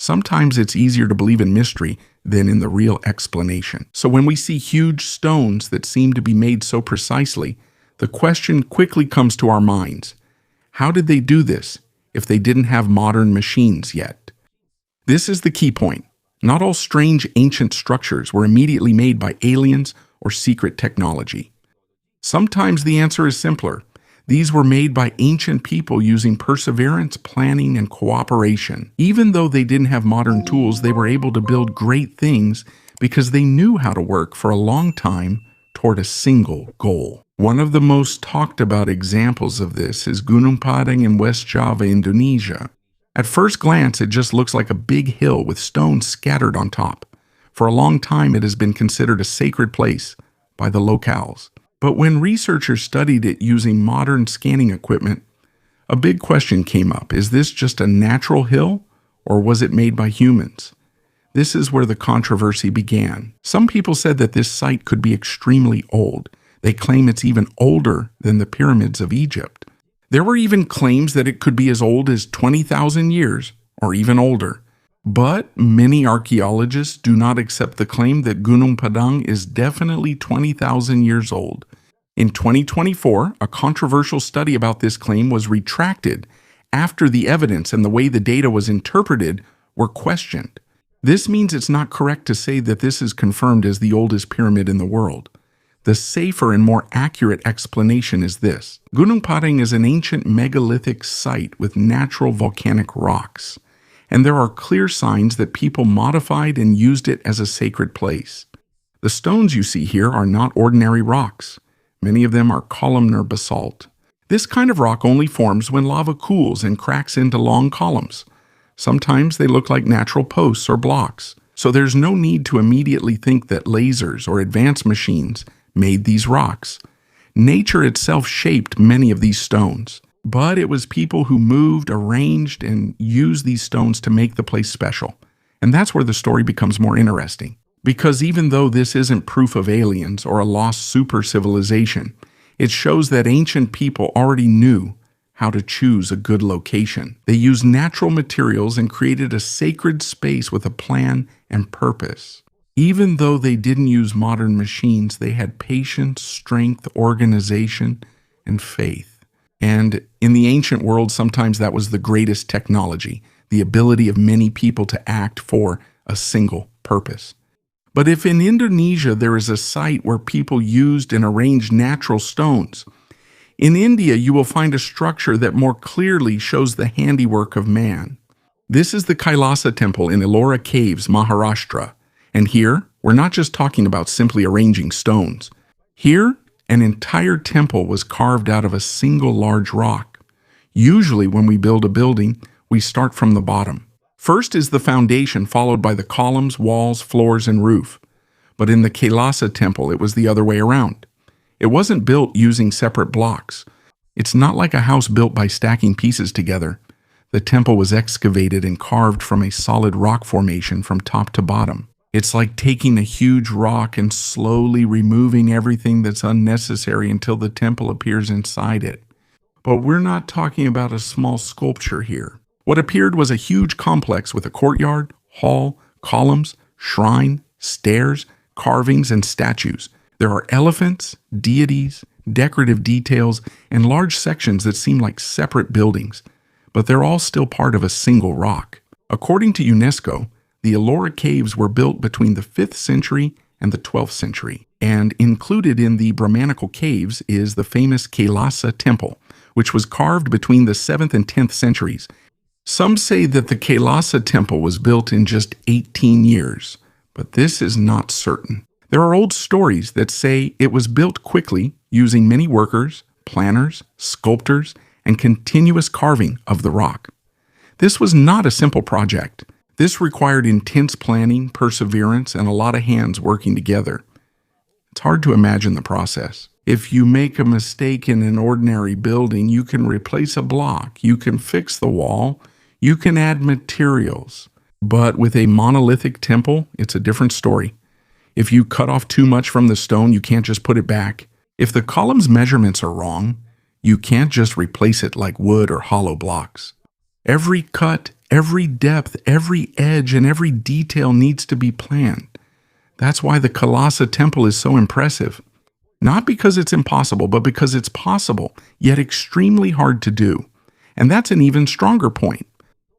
Sometimes it's easier to believe in mystery than in the real explanation. So when we see huge stones that seem to be made so precisely, the question quickly comes to our minds. How did they do this if they didn't have modern machines yet? This is the key point. Not all strange ancient structures were immediately made by aliens or secret technology. Sometimes the answer is simpler. These were made by ancient people using perseverance, planning, and cooperation. Even though they didn't have modern tools, they were able to build great things because they knew how to work for a long time toward a single goal. One of the most talked about examples of this is Gunung Padang in West Java, Indonesia. At first glance, it just looks like a big hill with stones scattered on top. For a long time, it has been considered a sacred place by the locals. But when researchers studied it using modern scanning equipment, a big question came up. Is this just a natural hill, or was it made by humans? This is where the controversy began. Some people said that this site could be extremely old. They claim it's even older than the pyramids of Egypt. There were even claims that it could be as old as 20,000 years, or even older. But many archaeologists do not accept the claim that Gunung Padang is definitely 20,000 years old. In 2024, a controversial study about this claim was retracted after the evidence and the way the data was interpreted were questioned. This means it's not correct to say that this is confirmed as the oldest pyramid in the world. The safer and more accurate explanation is this. Gunung Padang is an ancient megalithic site with natural volcanic rocks, and there are clear signs that people modified and used it as a sacred place. The stones you see here are not ordinary rocks. Many of them are columnar basalt. This kind of rock only forms when lava cools and cracks into long columns. Sometimes they look like natural posts or blocks, so there's no need to immediately think that lasers or advanced machines made these rocks. Nature itself shaped many of these stones, but it was people who moved, arranged, and used these stones to make the place special. And that's where the story becomes more interesting. Because even though this isn't proof of aliens or a lost super civilization, it shows that ancient people already knew how to choose a good location. They used natural materials and created a sacred space with a plan and purpose. Even though they didn't use modern machines, they had patience, strength, organization, and faith. And in the ancient world, sometimes that was the greatest technology, the ability of many people to act for a single purpose. But if in Indonesia there is a site where people used and arranged natural stones, in India you will find a structure that more clearly shows the handiwork of man. This is the Kailasa temple in Ellora Caves, Maharashtra. And here, we're not just talking about simply arranging stones. Here, an entire temple was carved out of a single large rock. Usually when we build a building, we start from the bottom. First is the foundation, followed by the columns, walls, floors, and roof. But in the Kailasa temple, it was the other way around. It wasn't built using separate blocks. It's not like a house built by stacking pieces together. The temple was excavated and carved from a solid rock formation from top to bottom. It's like taking a huge rock and slowly removing everything that's unnecessary until the temple appears inside it. But we're not talking about a small sculpture here. What appeared was a huge complex with a courtyard, hall, columns, shrine, stairs, carvings, and statues. There are elephants, deities, decorative details, and large sections that seem like separate buildings, but they're all still part of a single rock. According to UNESCO, the Ellora Caves were built between the 5th century and the 12th century, and included in the Brahmanical caves is the famous Kailasa temple, which was carved between the 7th and 10th centuries. Some say that the Kailasa temple was built in just 18 years, but this is not certain. There are old stories that say it was built quickly using many workers, planners, sculptors, and continuous carving of the rock. This was not a simple project. This required intense planning, perseverance, and a lot of hands working together. It's hard to imagine the process. If you make a mistake in an ordinary building, you can replace a block, you can fix the wall, you can add materials. But with a monolithic temple, it's a different story. If you cut off too much from the stone, you can't just put it back. If the column's measurements are wrong, you can't just replace it like wood or hollow blocks. Every cut, Every depth, every edge, and every detail needs to be planned. That's why the Kailasa temple is so impressive. Not because it's impossible, but because it's possible, yet extremely hard to do. And that's an even stronger point.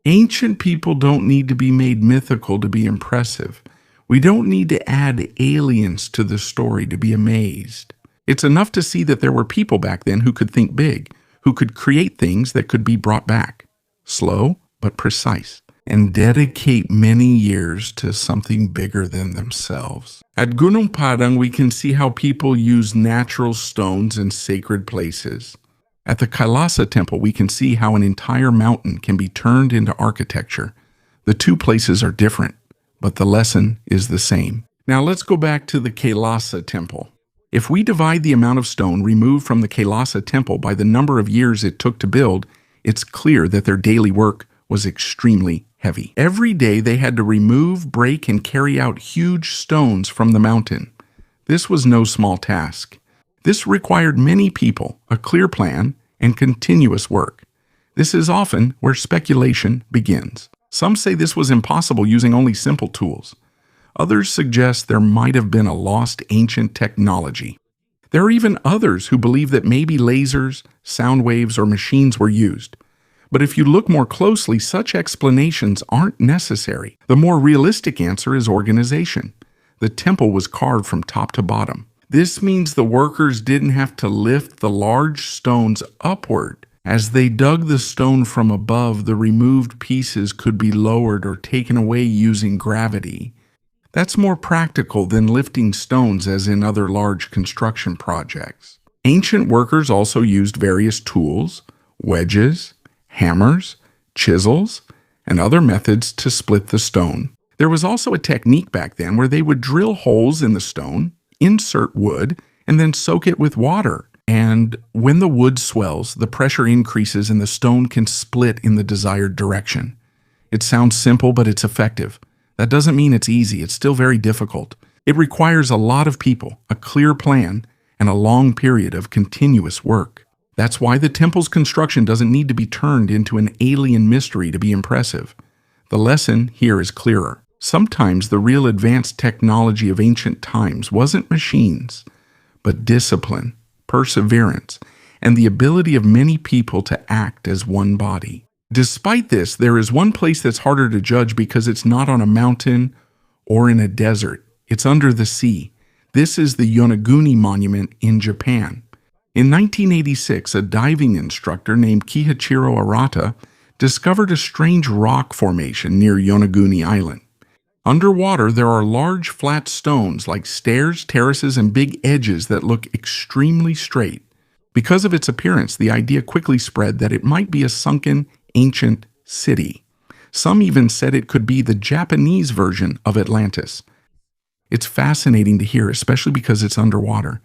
Ancient people don't need to be made mythical to be impressive. We don't need to add aliens to the story to be amazed. It's enough to see that there were people back then who could think big, who could create things that could be brought back. Slow, but precise, and dedicate many years to something bigger than themselves. At Gunung Padang, we can see how people use natural stones in sacred places. At the Kailasa temple, we can see how an entire mountain can be turned into architecture. The two places are different, but the lesson is the same. Now let's go back to the Kailasa temple. If we divide the amount of stone removed from the Kailasa temple by the number of years it took to build, it's clear that their daily work was extremely heavy. Every day they had to remove, break, and carry out huge stones from the mountain. This was no small task. This required many people, a clear plan, and continuous work. This is often where speculation begins. Some say this was impossible using only simple tools. Others suggest there might have been a lost ancient technology. There are even others who believe that maybe lasers, sound waves, or machines were used. But if you look more closely, such explanations aren't necessary. The more realistic answer is organization. The temple was carved from top to bottom. This means the workers didn't have to lift the large stones upward. As they dug the stone from above, the removed pieces could be lowered or taken away using gravity. That's more practical than lifting stones as in other large construction projects. Ancient workers also used various tools, wedges, hammers, chisels, and other methods to split the stone. There was also a technique back then where they would drill holes in the stone, insert wood, and then soak it with water. And when the wood swells, the pressure increases and the stone can split in the desired direction. It sounds simple, but it's effective. That doesn't mean it's easy. It's still very difficult. It requires a lot of people, a clear plan, and a long period of continuous work. That's why the temple's construction doesn't need to be turned into an alien mystery to be impressive. The lesson here is clearer. Sometimes the real advanced technology of ancient times wasn't machines, but discipline, perseverance, and the ability of many people to act as one body. Despite this, there is one place that's harder to judge because it's not on a mountain or in a desert. It's under the sea. This is the Yonaguni monument in Japan. In 1986, a diving instructor named Kihachiro Arata discovered a strange rock formation near Yonaguni Island. Underwater, there are large flat stones like stairs, terraces, and big edges that look extremely straight. Because of its appearance, the idea quickly spread that it might be a sunken, ancient city. Some even said it could be the Japanese version of Atlantis. It's fascinating to hear, especially because it's underwater.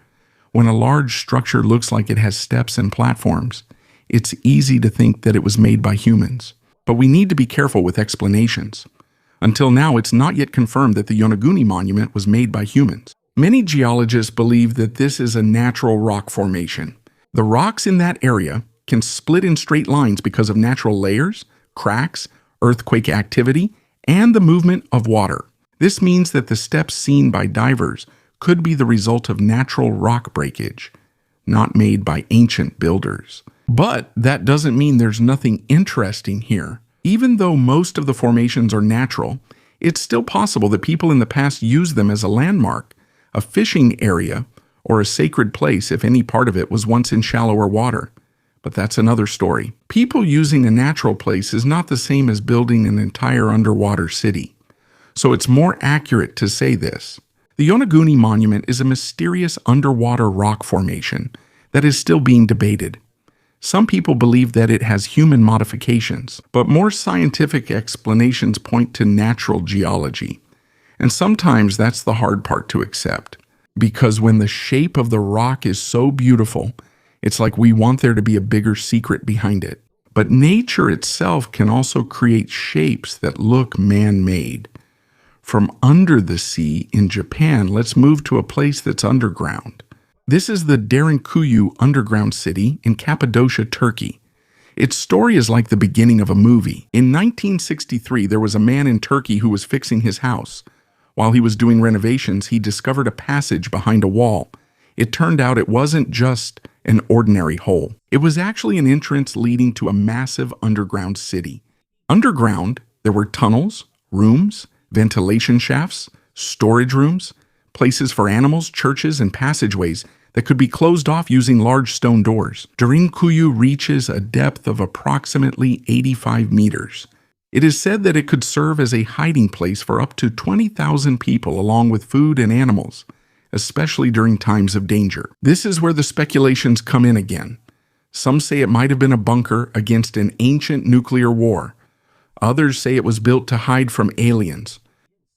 When a large structure looks like it has steps and platforms, it's easy to think that it was made by humans. But we need to be careful with explanations. Until now, it's not yet confirmed that the Yonaguni monument was made by humans. Many geologists believe that this is a natural rock formation. The rocks in that area can split in straight lines because of natural layers, cracks, earthquake activity, and the movement of water. This means that the steps seen by divers could be the result of natural rock breakage, not made by ancient builders. But that doesn't mean there's nothing interesting here. Even though most of the formations are natural, it's still possible that people in the past used them as a landmark, a fishing area, or a sacred place if any part of it was once in shallower water. But that's another story. People using a natural place is not the same as building an entire underwater city. So it's more accurate to say this. The Yonaguni monument is a mysterious underwater rock formation that is still being debated. Some people believe that it has human modifications, but more scientific explanations point to natural geology. And sometimes that's the hard part to accept, because when the shape of the rock is so beautiful, it's like we want there to be a bigger secret behind it. But nature itself can also create shapes that look man-made. From under the sea in Japan, let's move to a place that's underground. This is the Derinkuyu underground city in Cappadocia, Turkey. Its story is like the beginning of a movie. In 1963, there was a man in Turkey who was fixing his house. While he was doing renovations, he discovered a passage behind a wall. It turned out it wasn't just an ordinary hole. It was actually an entrance leading to a massive underground city. Underground, there were tunnels, rooms, ventilation shafts, storage rooms, places for animals, churches, and passageways that could be closed off using large stone doors. Derinkuyu reaches a depth of approximately 85 meters. It is said that it could serve as a hiding place for up to 20,000 people along with food and animals, especially during times of danger. This is where the speculations come in again. Some say it might have been a bunker against an ancient nuclear war. Others say it was built to hide from aliens.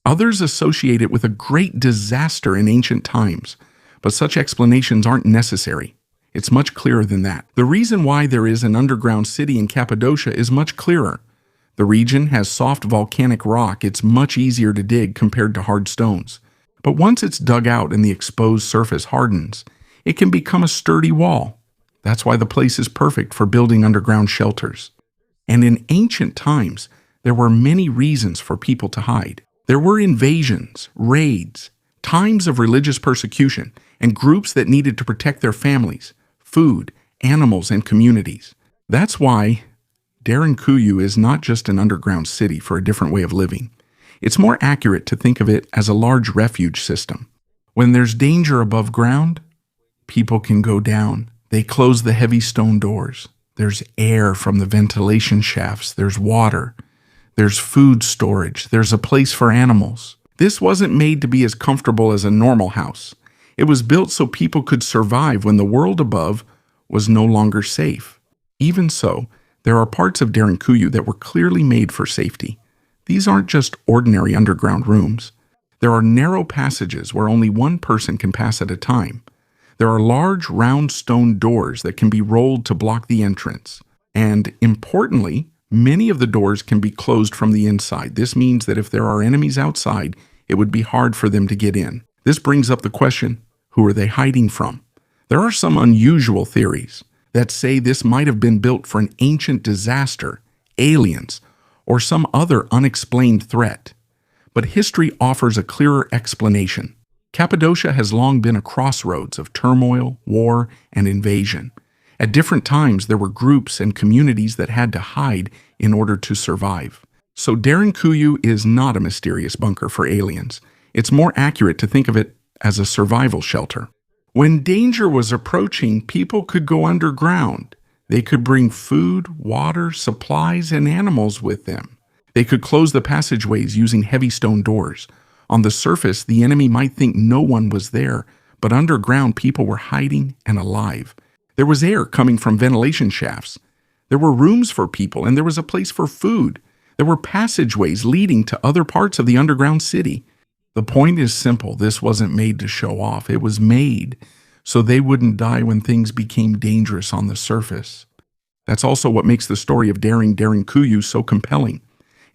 Others associate it with a great disaster in ancient times, but such explanations aren't necessary. It's much clearer than that. The reason why there is an underground city in Cappadocia is much clearer. The region has soft volcanic rock. It's much easier to dig compared to hard stones. But once it's dug out and the exposed surface hardens, it can become a sturdy wall. That's why the place is perfect for building underground shelters. And in ancient times, there were many reasons for people to hide. There were invasions, raids, times of religious persecution, and groups that needed to protect their families, food, animals, and communities. That's why Derinkuyu is not just an underground city for a different way of living. It's more accurate to think of it as a large refuge system. When there's danger above ground, people can go down. They close the heavy stone doors. There's air from the ventilation shafts. There's water. There's food storage. There's a place for animals. This wasn't made to be as comfortable as a normal house. It was built so people could survive when the world above was no longer safe. Even so, there are parts of Derinkuyu that were clearly made for safety. These aren't just ordinary underground rooms. There are narrow passages where only one person can pass at a time. There are large round stone doors that can be rolled to block the entrance. And importantly, many of the doors can be closed from the inside. This means that if there are enemies outside, it would be hard for them to get in. This brings up the question, who are they hiding from? There are some unusual theories that say this might have been built for an ancient disaster, aliens, or some other unexplained threat. But history offers a clearer explanation. Cappadocia has long been a crossroads of turmoil, war, and invasion. At different times, there were groups and communities that had to hide in order to survive. So Derinkuyu is not a mysterious bunker for aliens. It's more accurate to think of it as a survival shelter. When danger was approaching, people could go underground. They could bring food, water, supplies, and animals with them. They could close the passageways using heavy stone doors. On the surface, the enemy might think no one was there, but underground people were hiding and alive. There was air coming from ventilation shafts. There were rooms for people, and there was a place for food. There were passageways leading to other parts of the underground city. The point is simple. This wasn't made to show off. It was made so they wouldn't die when things became dangerous on the surface. That's also what makes the story of Derinkuyu so compelling.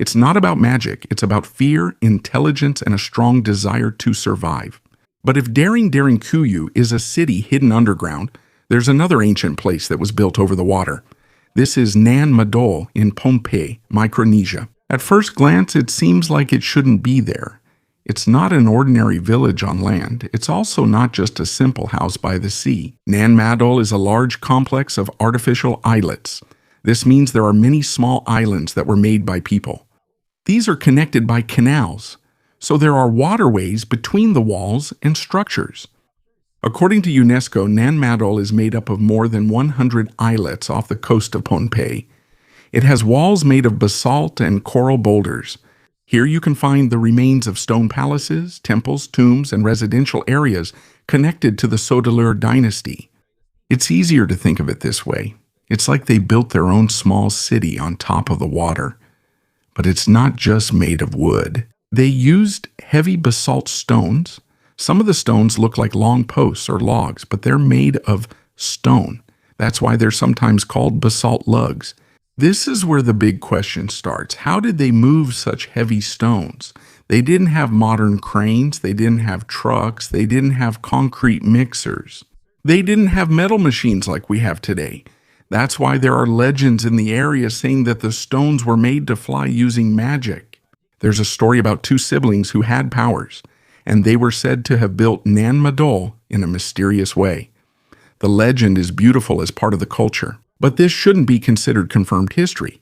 It's not about magic. It's about fear, intelligence, and a strong desire to survive. But if Derinkuyu is a city hidden underground, there's another ancient place that was built over the water. This is Madol in Pohnpei, Micronesia. At first glance, it seems like it shouldn't be there. It's not an ordinary village on land. It's also not just a simple house by the sea. Madol is a large complex of artificial islets. This means there are many small islands that were made by people. These are connected by canals, so there are waterways between the walls and structures. According to UNESCO, Madol is made up of more than 100 islets off the coast of Pohnpei. It has walls made of basalt and coral boulders. Here you can find the remains of stone palaces, temples, tombs, and residential areas connected to the Sodelur dynasty. It's easier to think of it this way. It's like they built their own small city on top of the water. But it's not just made of wood. They used heavy basalt stones. Some of the stones look like long posts or logs, but they're made of stone. That's why they're sometimes called basalt lugs. This is where the big question starts. How did they move such heavy stones? They didn't have modern cranes. They didn't have trucks. They didn't have concrete mixers. They didn't have metal machines like we have today. That's why there are legends in the area saying that the stones were made to fly using magic. There's a story about two siblings who had powers, and they were said to have built Nan Madol in a mysterious way. The legend is beautiful as part of the culture, but this shouldn't be considered confirmed history.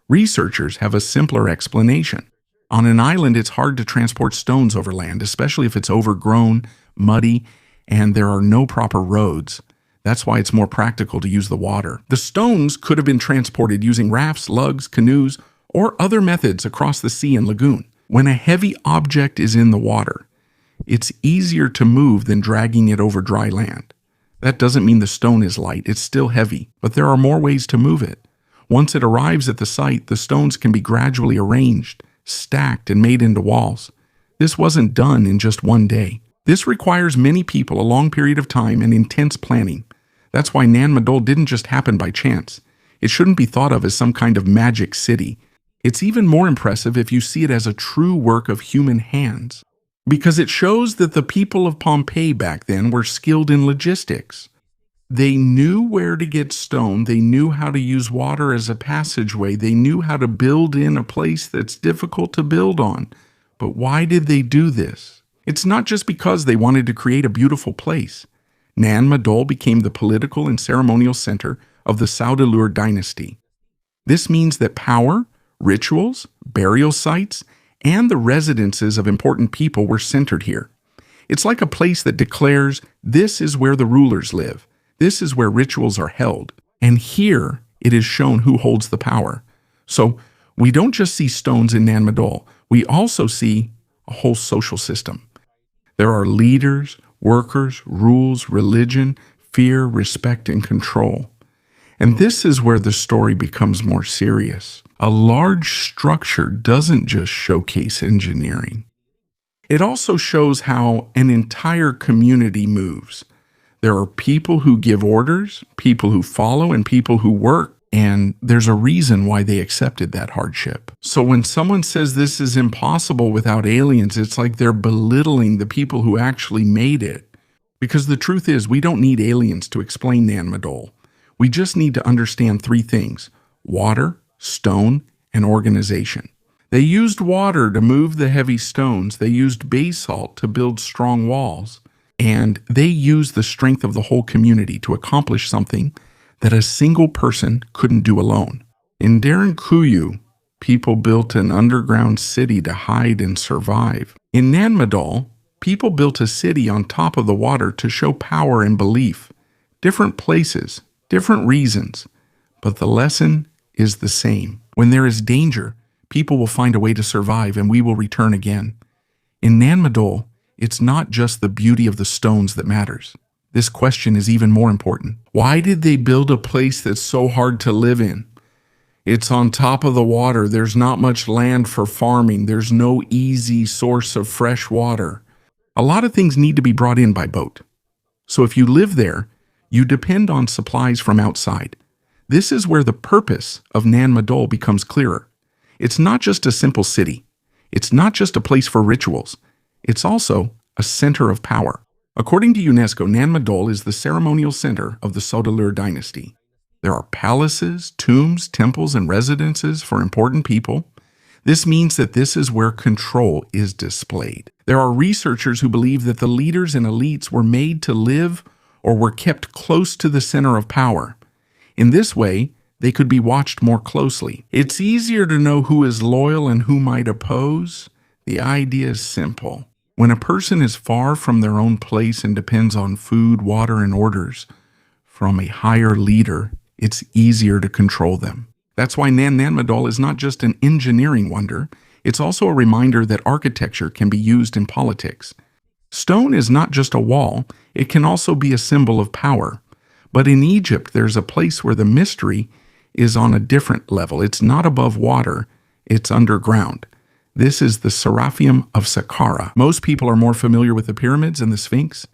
Researchers have a simpler explanation. On an island, it's hard to transport stones over land, especially if it's overgrown, muddy, and there are no proper roads. That's why it's more practical to use the water. The stones could have been transported using rafts, lugs, canoes, or other methods across the sea and lagoon. When a heavy object is in the water, it's easier to move than dragging it over dry land. That doesn't mean the stone is light, it's still heavy, but there are more ways to move it. Once it arrives at the site, the stones can be gradually arranged, stacked, and made into walls. This wasn't done in just one day. This requires many people, a long period of time, and intense planning. That's why Nan Madol didn't just happen by chance. It shouldn't be thought of as some kind of magic city. It's even more impressive if you see it as a true work of human hands, because it shows that the people of Pompeii back then were skilled in logistics. They knew where to get stone, they knew how to use water as a passageway, they knew how to build in a place that's difficult to build on. But why did they do this? It's not just because they wanted to create a beautiful place. Nan Madol became the political and ceremonial center of the Saqqara dynasty. This means that power, rituals, burial sites, and the residences of important people were centered here. It's like a place that declares, this is where the rulers live, this is where rituals are held, and here it is shown who holds the power. So we don't just see stones in Nan Madol, we also see a whole social system. There are leaders, workers, rules, religion, fear, respect, and control. And this is where the story becomes more serious. A large structure doesn't just showcase engineering. It also shows how an entire community moves. There are people who give orders, people who follow, and people who work. And there's a reason why they accepted that hardship. So when someone says this is impossible without aliens, it's like they're belittling the people who actually made it. Because the truth is, we don't need aliens to explain Nan Madol. We just need to understand three things: water, stone, and organization. They used water to move the heavy stones. They used basalt to build strong walls. And they used the strength of the whole community to accomplish something that a single person couldn't do alone. In Derinkuyu, people built an underground city to hide and survive. In Nan Madol, people built a city on top of the water to show power and belief. Different places, different reasons, but the lesson is the same. When there is danger, people will find a way to survive and we will return again. In Nan Madol, it's not just the beauty of the stones that matters. This question is even more important. Why did they build a place that's so hard to live in? It's on top of the water. There's not much land for farming. There's no easy source of fresh water. A lot of things need to be brought in by boat. So if you live there, you depend on supplies from outside. This is where the purpose of Nan Madol becomes clearer. It's not just a simple city. It's not just a place for rituals. It's also a center of power. According to UNESCO, Nan Madol is the ceremonial center of the Saqqara dynasty. There are palaces, tombs, temples, and residences for important people. This means that this is where control is displayed. There are researchers who believe that the leaders and elites were made to live or were kept close to the center of power. In this way, they could be watched more closely. It's easier to know who is loyal and who might oppose. The idea is simple. When a person is far from their own place and depends on food, water, and orders from a higher leader, it's easier to control them. That's why Nan Madol is not just an engineering wonder, it's also a reminder that architecture can be used in politics. Stone is not just a wall, it can also be a symbol of power. But in Egypt, there's a place where the mystery is on a different level. It's not above water, it's underground. This is the Serapeum of Saqqara. Most people are more familiar with the pyramids and the Sphinx,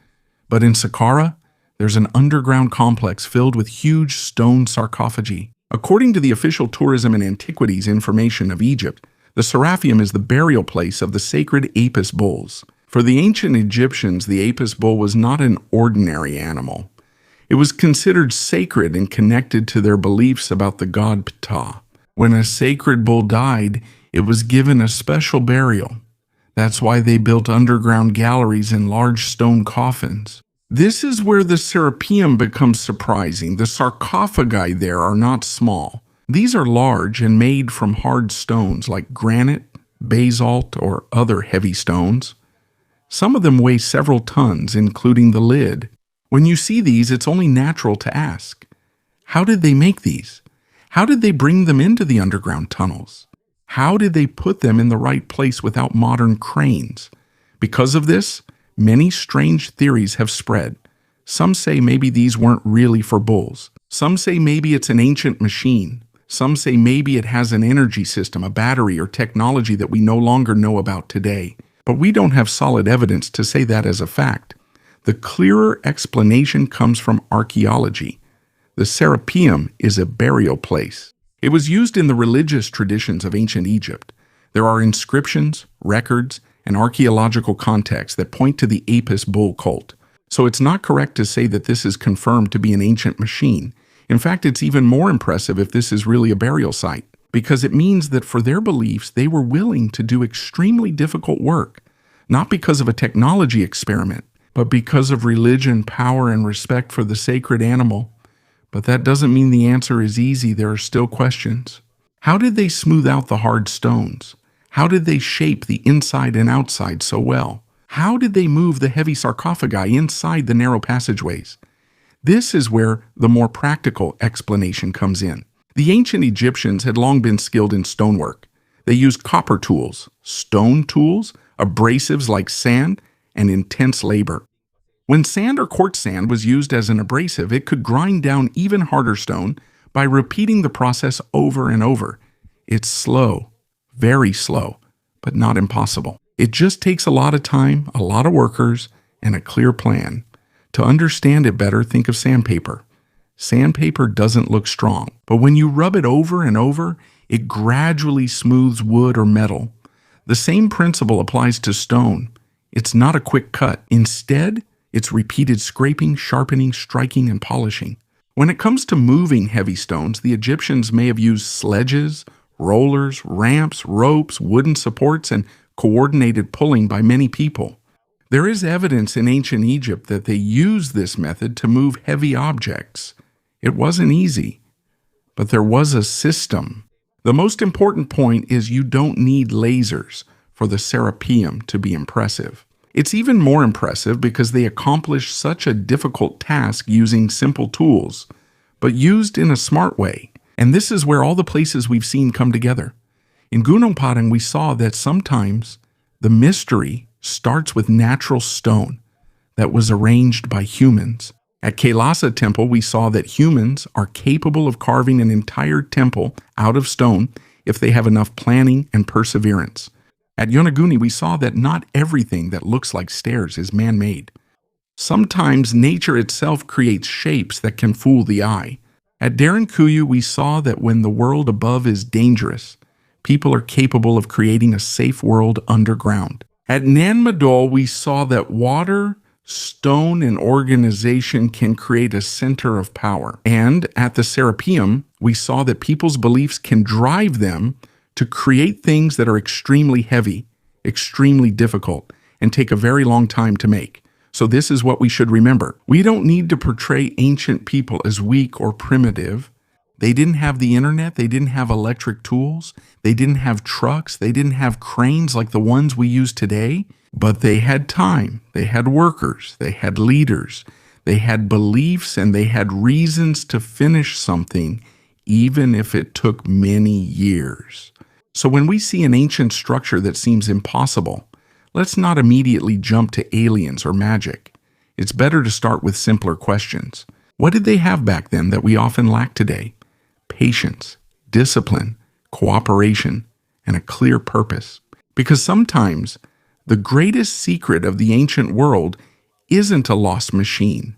but in Saqqara, there's an underground complex filled with huge stone sarcophagi. According to the official tourism and antiquities information of Egypt, the Serapeum is the burial place of the sacred Apis bulls. For the ancient Egyptians, the Apis bull was not an ordinary animal. It was considered sacred and connected to their beliefs about the god Ptah. When a sacred bull died, it was given a special burial. That's why they built underground galleries in large stone coffins. This is where the Serapeum becomes surprising. The sarcophagi there are not small. These are large and made from hard stones like granite, basalt, or other heavy stones. Some of them weigh several tons, including the lid. When you see these, it's only natural to ask, how did they make these? How did they bring them into the underground tunnels? How did they put them in the right place without modern cranes? Because of this, many strange theories have spread. Some say maybe these weren't really for bulls. Some say maybe it's an ancient machine. Some say maybe it has an energy system, a battery, or technology that we no longer know about today. But we don't have solid evidence to say that as a fact. The clearer explanation comes from archaeology. The Serapeum is a burial place. It was used in the religious traditions of ancient Egypt. There are inscriptions, records, and archaeological contexts that point to the Apis bull cult. So it's not correct to say that this is confirmed to be an ancient machine. In fact, it's even more impressive if this is really a burial site, because it means that for their beliefs, they were willing to do extremely difficult work, not because of a technology experiment, but because of religion, power, and respect for the sacred animal. But that doesn't mean the answer is easy. There are still questions. How did they smooth out the hard stones? How did they shape the inside and outside so well? How did they move the heavy sarcophagi inside the narrow passageways? This is where the more practical explanation comes in. The ancient Egyptians had long been skilled in stonework. They used copper tools, stone tools, abrasives like sand, and intense labor. When sand or quartz sand was used as an abrasive, it could grind down even harder stone by repeating the process over and over. It's slow, very slow, but not impossible. It just takes a lot of time, a lot of workers, and a clear plan. To understand it better, think of sandpaper. Sandpaper doesn't look strong, but when you rub it over and over, it gradually smooths wood or metal. The same principle applies to stone. It's not a quick cut. Instead, it's repeated scraping, sharpening, striking, and polishing. When it comes to moving heavy stones, the Egyptians may have used sledges, rollers, ramps, ropes, wooden supports, and coordinated pulling by many people. There is evidence in ancient Egypt that they used this method to move heavy objects. It wasn't easy, but there was a system. The most important point is you don't need lasers for the Serapeum to be impressive. It's even more impressive because they accomplished such a difficult task using simple tools, but used in a smart way. And this is where all the places we've seen come together. In Gunung Padang, we saw that sometimes the mystery starts with natural stone that was arranged by humans. At Kailasa temple, we saw that humans are capable of carving an entire temple out of stone if they have enough planning and perseverance. At Yonaguni, we saw that not everything that looks like stairs is man-made. Sometimes nature itself creates shapes that can fool the eye. At Derinkuyu, we saw that when the world above is dangerous, people are capable of creating a safe world underground. At Madol, we saw that water, stone, and organization can create a center of power. And at the Serapeum, we saw that people's beliefs can drive them to create things that are extremely heavy, extremely difficult, and take a very long time to make. So this is what we should remember. We don't need to portray ancient people as weak or primitive. They didn't have the internet, they didn't have electric tools, they didn't have trucks, they didn't have cranes like the ones we use today, but they had time, they had workers, they had leaders, they had beliefs, and they had reasons to finish something, even if it took many years. So when we see an ancient structure that seems impossible, let's not immediately jump to aliens or magic. It's better to start with simpler questions. What did they have back then that we often lack today? Patience, discipline, cooperation, and a clear purpose. Because sometimes the greatest secret of the ancient world isn't a lost machine,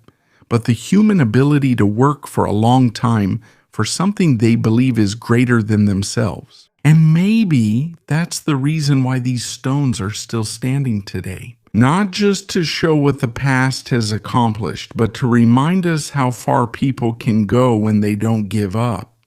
but the human ability to work for a long time for something they believe is greater than themselves. And maybe that's the reason why these stones are still standing today. not just to show what the past has accomplished, but to remind us how far people can go when they don't give up.